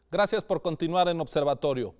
Gracias por continuar en Observatorio.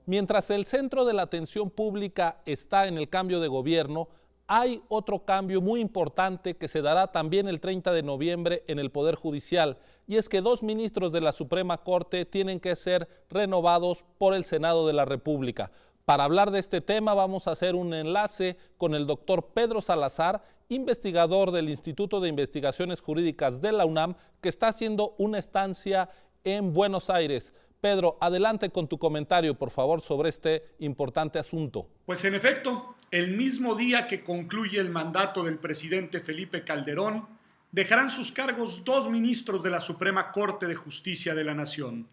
Mientras el centro de la atención pública está en el cambio de gobierno, hay otro cambio muy importante que se dará también el 30 de noviembre en el Poder Judicial, y es que 2 ministros de la Suprema Corte tienen que ser renovados por el Senado de la República. Para hablar de este tema vamos a hacer un enlace con el doctor Pedro Salazar, investigador del Instituto de Investigaciones Jurídicas de la UNAM, que está haciendo una estancia en Buenos Aires. Pedro, adelante con tu comentario, por favor, sobre este importante asunto. Pues en efecto, el mismo día que concluye el mandato del presidente Felipe Calderón, dejarán sus cargos 2 ministros de la Suprema Corte de Justicia de la Nación.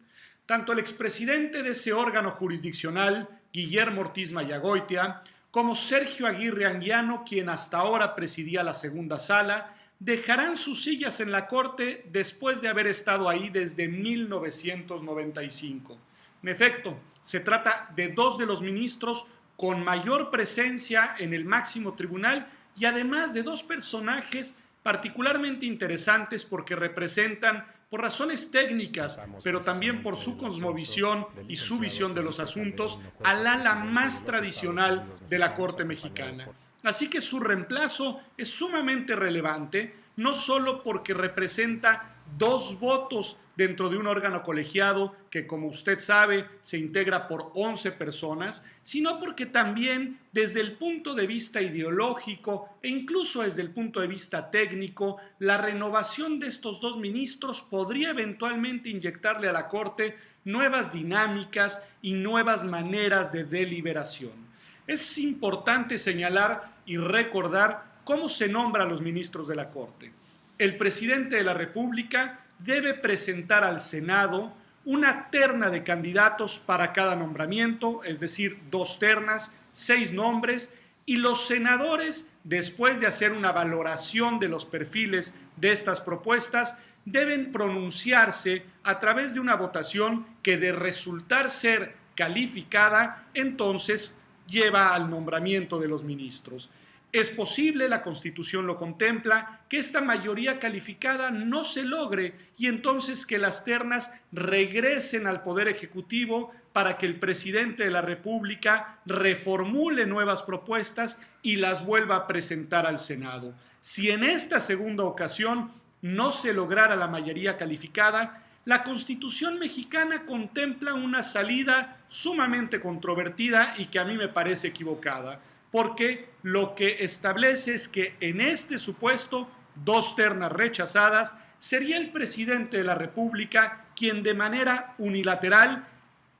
Tanto el expresidente de ese órgano jurisdiccional, Guillermo Ortiz Mayagoitia, como Sergio Aguirre Anguiano, quien hasta ahora presidía la segunda sala, dejarán sus sillas en la Corte después de haber estado ahí desde 1995. En efecto, se trata de 2 de los ministros con mayor presencia en el máximo tribunal y además de 2 personajes particularmente interesantes porque representan, por razones técnicas, pero también por su cosmovisión y su visión de los asuntos, al ala más tradicional de la Corte mexicana. Así que su reemplazo es sumamente relevante, no solo porque representa 2 votos dentro de un órgano colegiado que, como usted sabe, se integra por 11 personas, sino porque también desde el punto de vista ideológico e incluso desde el punto de vista técnico, la renovación de estos 2 ministros podría eventualmente inyectarle a la Corte nuevas dinámicas y nuevas maneras de deliberación. Es importante señalar y recordar cómo se nombra a los ministros de la Corte. El presidente de la República debe presentar al Senado una terna de candidatos para cada nombramiento, es decir, 2 ternas, 6 nombres, y los senadores, después de hacer una valoración de los perfiles de estas propuestas, deben pronunciarse a través de una votación que, de resultar ser calificada, entonces lleva al nombramiento de los ministros. Es posible, la Constitución lo contempla, que esta mayoría calificada no se logre y entonces que las ternas regresen al Poder Ejecutivo para que el presidente de la República reformule nuevas propuestas y las vuelva a presentar al Senado. Si en esta segunda ocasión no se lograra la mayoría calificada, la Constitución mexicana contempla una salida sumamente controvertida y que a mí me parece equivocada, porque lo que establece es que en este supuesto, 2 ternas rechazadas, sería el presidente de la República quien de manera unilateral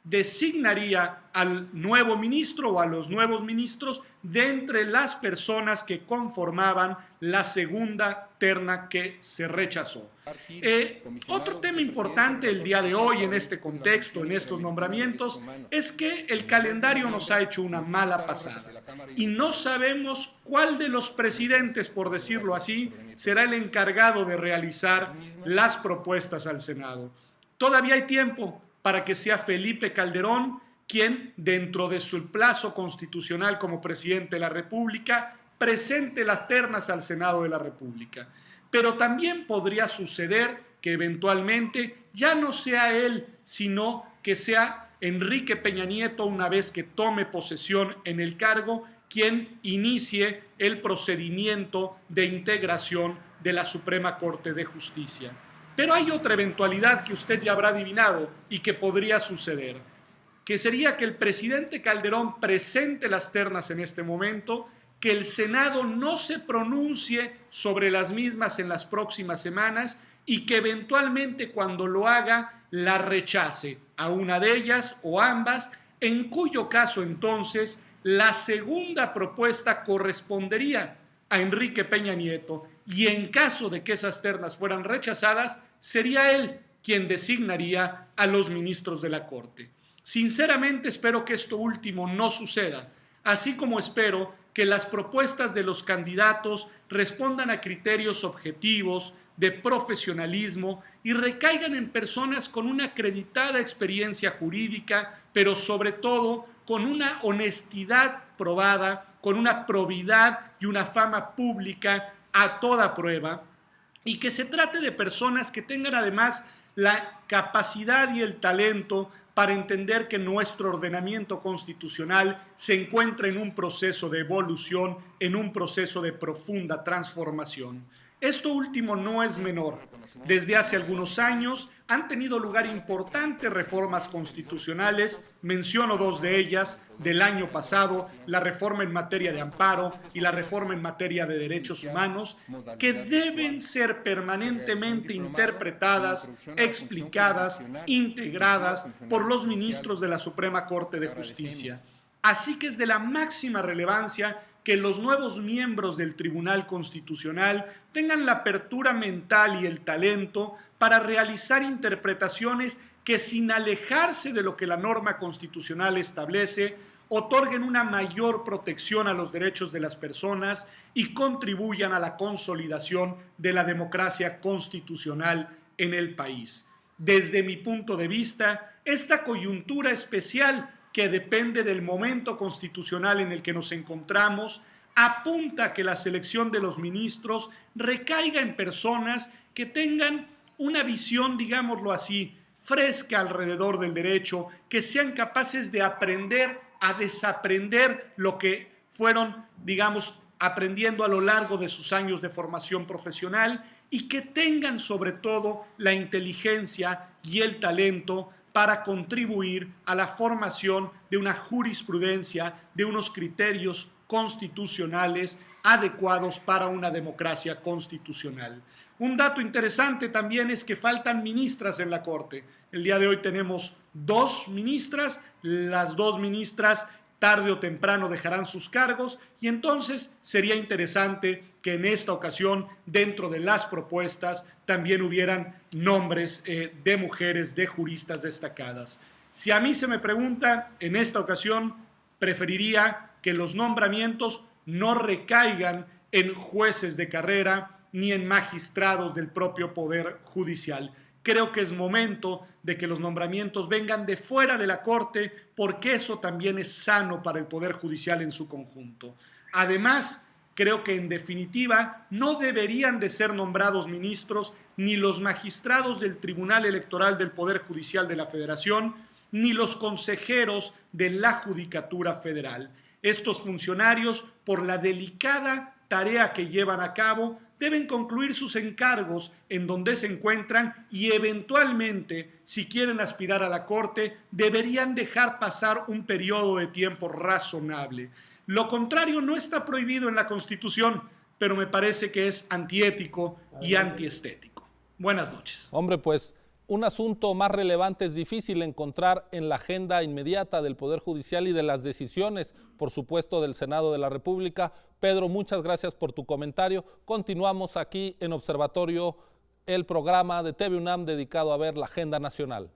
designaría al nuevo ministro o a los nuevos ministros de entre las personas que conformaban la segunda terna que se rechazó. Otro tema importante el día de hoy en este contexto, en estos nombramientos, es que el calendario nos ha hecho una mala pasada y no sabemos cuál de los presidentes, por decirlo así, será el encargado de realizar las propuestas al Senado. Todavía hay tiempo para que sea Felipe Calderón quien, dentro de su plazo constitucional como presidente de la República, presente las ternas al Senado de la República. Pero también podría suceder que eventualmente ya no sea él, sino que sea Enrique Peña Nieto, una vez que tome posesión en el cargo, quien inicie el procedimiento de integración de la Suprema Corte de Justicia. Pero hay otra eventualidad que usted ya habrá adivinado y que podría suceder, que sería que el presidente Calderón presente las ternas en este momento, que el Senado no se pronuncie sobre las mismas en las próximas semanas y que eventualmente cuando lo haga la rechace a una de ellas o ambas, en cuyo caso entonces la segunda propuesta correspondería a Enrique Peña Nieto y en caso de que esas ternas fueran rechazadas, sería él quien designaría a los ministros de la Corte. Sinceramente espero que esto último no suceda, así como espero que las propuestas de los candidatos respondan a criterios objetivos, de profesionalismo y recaigan en personas con una acreditada experiencia jurídica, pero sobre todo con una honestidad probada, con una probidad y una fama pública a toda prueba, y que se trate de personas que tengan además la capacidad y el talento para entender que nuestro ordenamiento constitucional se encuentra en un proceso de evolución, en un proceso de profunda transformación. Esto último no es menor. Desde hace algunos años han tenido lugar importantes reformas constitucionales, menciono dos de ellas, del año pasado, la reforma en materia de amparo y la reforma en materia de derechos humanos, que deben ser permanentemente interpretadas, explicadas, integradas por los ministros de la Suprema Corte de Justicia. Así que es de la máxima relevancia que los nuevos miembros del Tribunal Constitucional tengan la apertura mental y el talento para realizar interpretaciones que, sin alejarse de lo que la norma constitucional establece, otorguen una mayor protección a los derechos de las personas y contribuyan a la consolidación de la democracia constitucional en el país. Desde mi punto de vista, esta coyuntura especial que depende del momento constitucional en el que nos encontramos, apunta a que la selección de los ministros recaiga en personas que tengan una visión, digámoslo así, fresca alrededor del derecho, que sean capaces de aprender a desaprender lo que fueron, digamos, aprendiendo a lo largo de sus años de formación profesional y que tengan sobre todo la inteligencia y el talento para contribuir a la formación de una jurisprudencia, de unos criterios constitucionales adecuados para una democracia constitucional. Un dato interesante también es que faltan ministras en la Corte. El día de hoy tenemos 2 ministras, las 2 ministras tarde o temprano dejarán sus cargos y entonces sería interesante que en esta ocasión, dentro de las propuestas, también hubieran nombres de mujeres, de juristas destacadas. Si a mí se me pregunta, en esta ocasión preferiría que los nombramientos no recaigan en jueces de carrera ni en magistrados del propio Poder Judicial. Creo que es momento de que los nombramientos vengan de fuera de la Corte, porque eso también es sano para el Poder Judicial en su conjunto. Además, creo que en definitiva no deberían de ser nombrados ministros ni los magistrados del Tribunal Electoral del Poder Judicial de la Federación, ni los consejeros de la Judicatura Federal. Estos funcionarios, por la delicada tarea que llevan a cabo, deben concluir sus encargos en donde se encuentran y eventualmente, si quieren aspirar a la Corte, deberían dejar pasar un periodo de tiempo razonable. Lo contrario no está prohibido en la Constitución, pero me parece que es antiético y antiestético. Buenas noches. Hombre, pues un asunto más relevante es difícil encontrar en la agenda inmediata del Poder Judicial y de las decisiones, por supuesto, del Senado de la República. Pedro, muchas gracias por tu comentario. Continuamos aquí en Observatorio, el programa de TV UNAM dedicado a ver la agenda nacional.